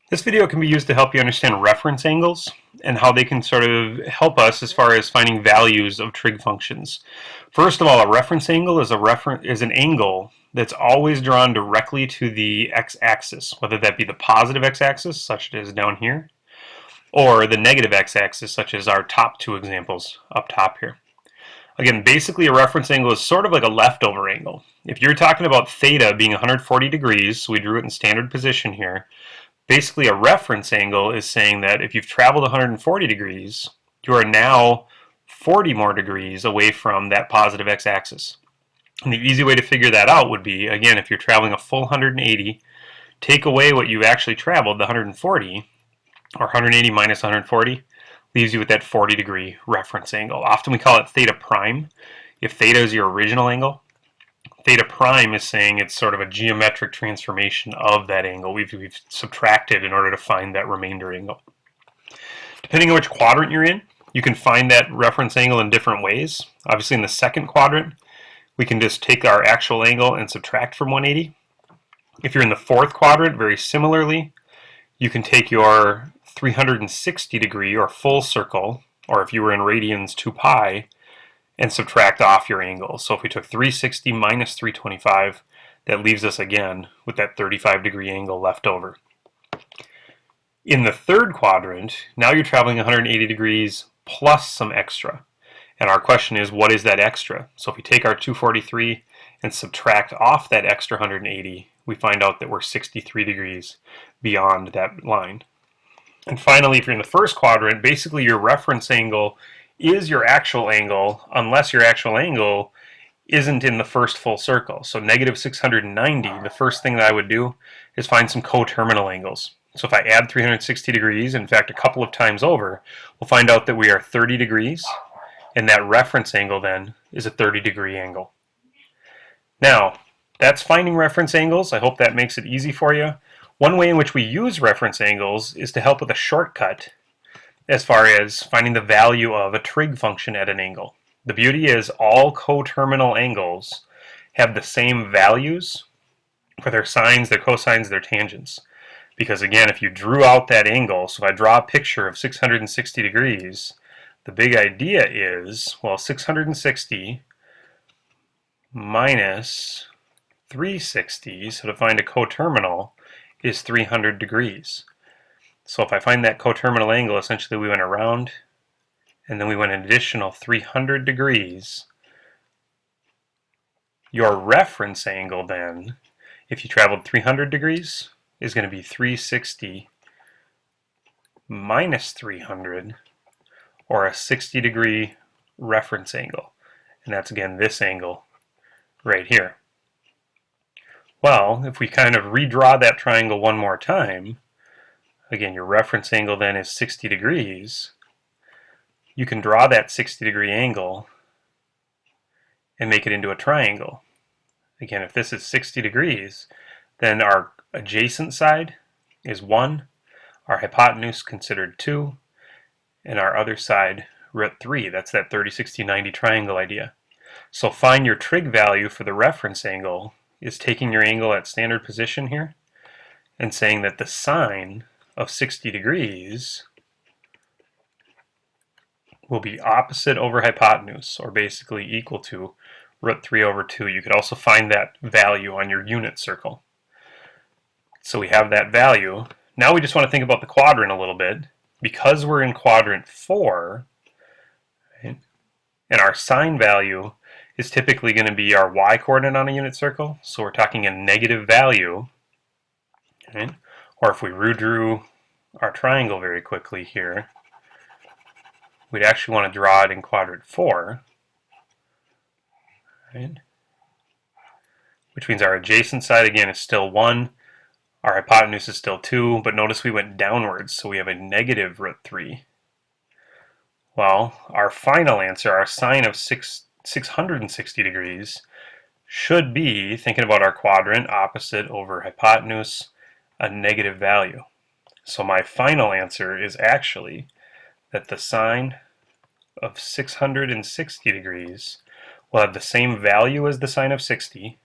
This video can be used to help you understand reference angles and how they can sort of help us as far as finding values of trig functions. First of all, a reference angle is an angle that's always drawn directly to the x-axis, whether that be the positive x-axis, such as down here, or the negative x-axis, such as our top two examples up top here. Again, basically a reference angle is sort of like a leftover angle. If you're talking about theta being 140 degrees, so we drew it in standard position here, basically a reference angle is saying that if you've traveled 140 degrees, you are now 40 more degrees away from that positive x-axis. And the easy way to figure that out would be, again, if you're traveling a full 180, take away what you actually traveled, the 140, or 180 minus 140, leaves you with that 40 degree reference angle. Often we call it theta prime. If theta is your original angle, theta prime is saying it's sort of a geometric transformation of that angle. We've subtracted in order to find that remainder angle. Depending on which quadrant you're in, you can find that reference angle in different ways. Obviously in the second quadrant, we can just take our actual angle and subtract from 180. If you're in the fourth quadrant, very similarly, you can take your 360 degree or full circle, or if you were in radians 2 pi, and subtract off your angle. So if we took 360 minus 325, that leaves us again with that 35 degree angle left over. In the third quadrant, now you're traveling 180 degrees plus some extra. And our question is, what is that extra? So if we take our 243 and subtract off that extra 180, we find out that we're 63 degrees beyond that line. And finally, if you're in the first quadrant, basically your reference angle is your actual angle unless your actual angle isn't in the first full circle. So negative 690, the first thing that I would do is find some coterminal angles. So if I add 360 degrees, in fact a couple of times over, we'll find out that we are 30 degrees, and that reference angle then is a 30 degree angle. Now, that's finding reference angles. I hope that makes it easy for you. One way in which we use reference angles is to help with a shortcut as far as finding the value of a trig function at an angle. The beauty is all coterminal angles have the same values for their sines, their cosines, their tangents. Because again, if you drew out that angle, so if I draw a picture of 660 degrees, the big idea is, well, 660 minus 360, so to find a coterminal, is 300 degrees. So if I find that coterminal angle, essentially we went around and then we went an additional 300 degrees. Your reference angle then, if you traveled 300 degrees, is going to be 360 minus 300, or a 60 degree reference angle. And that's again this angle right here. Well, if we kind of redraw that triangle one more time, again, your reference angle then is 60 degrees. You can draw that 60 degree angle and make it into a triangle. Again, if this is 60 degrees, then our adjacent side is 1, our hypotenuse considered 2, and our other side root 3. That's that 30, 60, 90 triangle idea. So find your trig value for the reference angle is taking your angle at standard position here and saying that the sine of 60 degrees will be opposite over hypotenuse, or basically equal to root 3 over 2. You could also find that value on your unit circle. So we have that value. Now we just want to think about the quadrant a little bit. Because we're in quadrant 4, right, and our sine value is typically going to be our y-coordinate on a unit circle, so we're talking a negative value, right? Or if we redrew our triangle very quickly here, we'd actually want to draw it in quadrant 4, right? Which means our adjacent side again is still 1, our hypotenuse is still 2, but notice we went downwards, so we have a negative root 3. Well, our final answer, our sine of 660 degrees, should be, thinking about our quadrant, opposite over hypotenuse, a negative value. So my final answer is actually that the sine of 660 degrees will have the same value as the sine of 60,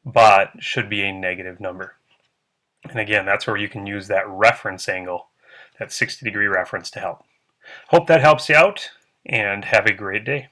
but should be a negative number. And again, that's where you can use that reference angle, that 60-degree reference to help. Hope that helps you out, and have a great day.